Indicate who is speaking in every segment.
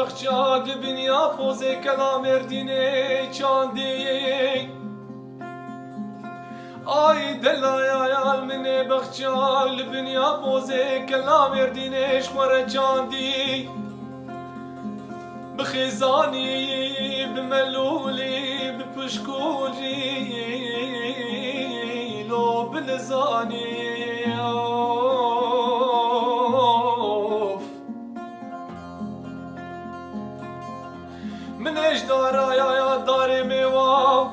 Speaker 1: بخشاد بنیا فوز کلام اردینه چاندی آی دلای من بخشال بنیا فوز کلام اردینه شمر چاندی بخزانی بملولی بپشکولی لو بلزانی منش دارا یا دار میوا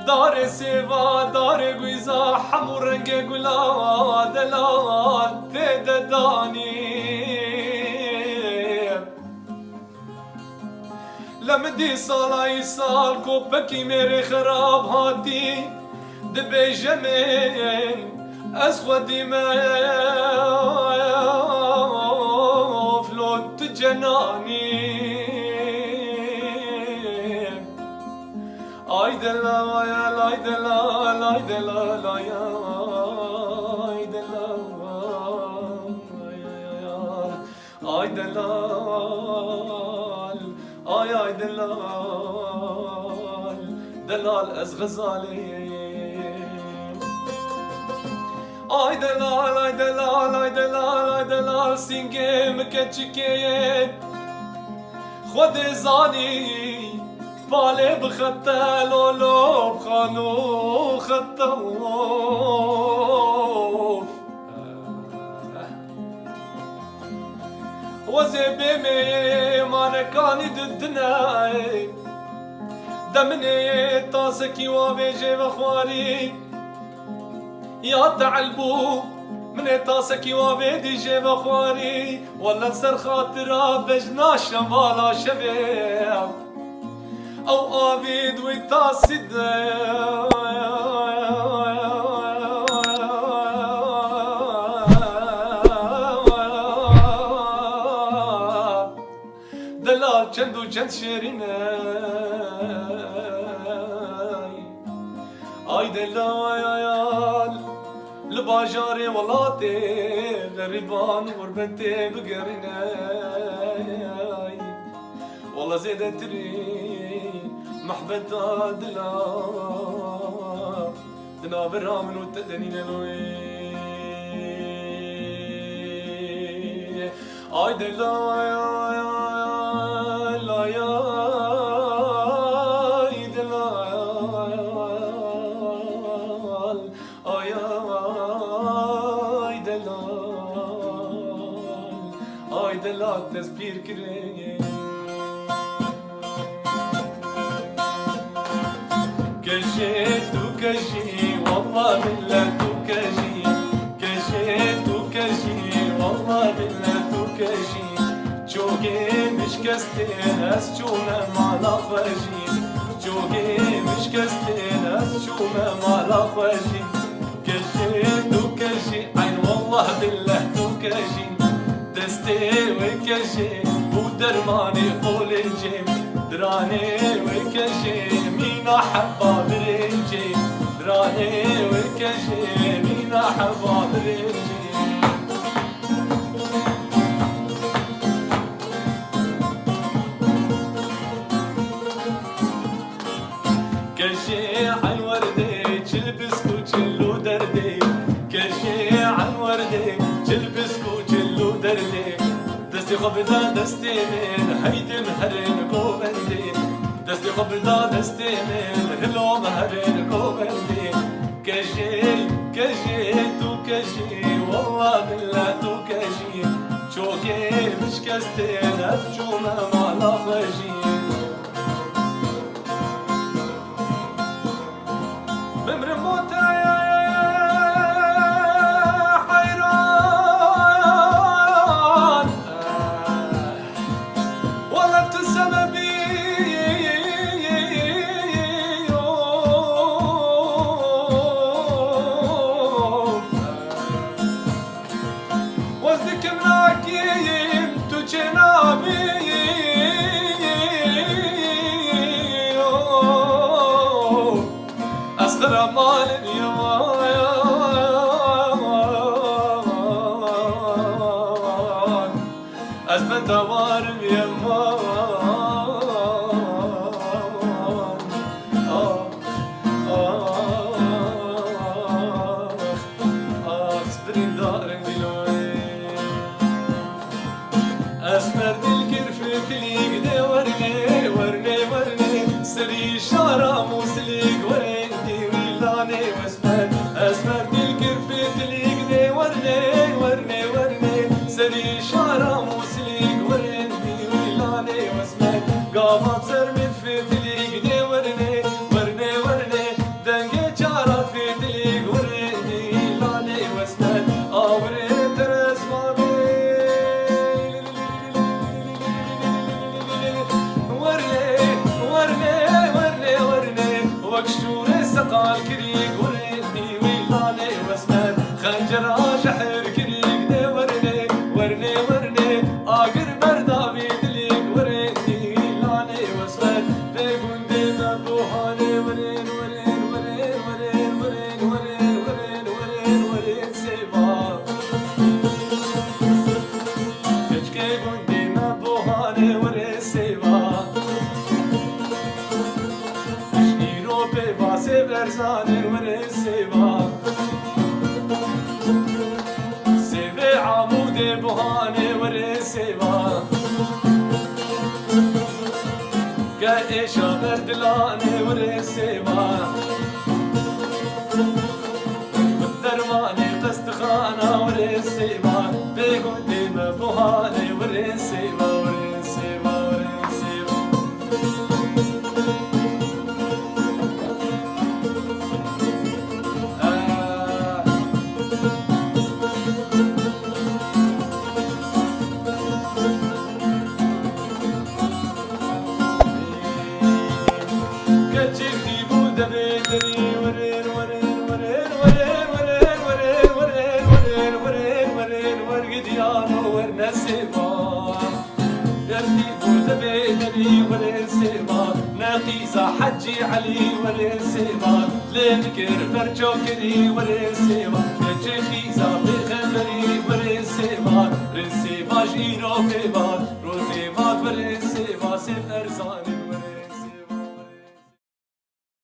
Speaker 1: دار سیوا دار گویزا حمو رنگ گلا دلال تددانی لمدی سالای سال کوپکی میری خراب هاتی دبی جمین از خودی فلوت جنانی آی دلال آی دلال آی دلال آی دلال آی دلال آی دلال دلال از غزالی آی دلال آی دلال آی دلال آی دلال سینگه مکچکیت خود زانی بالي بخطة لولو بخانو خطوف وزي بيمي ما كاني ضدنا دمني طاسكي وافيجي بخواري يا تعلبو من طاسكي وافيدي جي بخواري ولا سر خاطرة بجنا شمالا شباب او آبید وی تاسید دلال چند و چند شیرینه آی دلال لباجاری ولاتی غریبان غربتی بگرینه والله زيادة تري محبة دلا برامن وتدنين لوي آي دلا لا يا دلا آي دلا آي دلا تسبير كريه كجي تو كجي والله بالله تو كجي كجي تو كجي والله بالله تو كجي جوجي مش كستين اسجونا مع خواجي جوجي مش كستين اسجونا مع خواجي كجي تو كجي عين والله بالله تو كجي دستي وكجي ودرماني قول الجيم دراني وكجي مينا حبا برنجي دراني وكجي مينا حبا برنجي كجي عن وردي جلبسكو جلو دردي كجي عن وردي جلبسكو جلو دردي دستي خبدا دستي من هيدي مهرين قوبندي دستي خبدا دستي من هلو مهرين قوبندي كجي كجي تو كجي والله بالله تو كجي شوكي مش كستين افجونا مع خجي بمر موتا حيران والله بتسببي وزدك مناكيم تجنابي أصغر مال اليوم أزمن دوام دارم يمان صبرين دارم دلوي أسمر الكرفة تليق دي ورني ورني ورني سري شارع موسليق ورني ويلاني واسمر أسمر الكرفة تليق دي ورني ورني ورني سري شارع موسليق ورني ويلاني واسمر قامت سر من في تليق دي ورني ورني ورني دنجي جارة في تليق ورني لاني واسمر أوري ترس ما وكشوري سقال كريق ورني ويلاني واسمر خنجر شحر كريق دي ورني ورني ورني آقر بردا بيدليق ورني ويلاني واسمر بيقون دينا بوهاني ورين ورين ورين ورين ورين ورين ورين ورين ورين سيبا كشكي قون دينا بوهاني ورين سيبا Se verzane ورين سيبا سيبي عمودي بوهاني ورين سيبا قايشة بردلاني ورين سيبا درماني قستخانة ورين سيبا بيقون ديما بوهاني ورين سيبا ورين سيبا ورين سيبا نقيزة حجي علي ورسيبا لنكر برجوكري ورسيبا يجي خيزة بخبري ورسيبا رسيبا جيرو كيبا روتيبا ورسيبا سيب أرزاني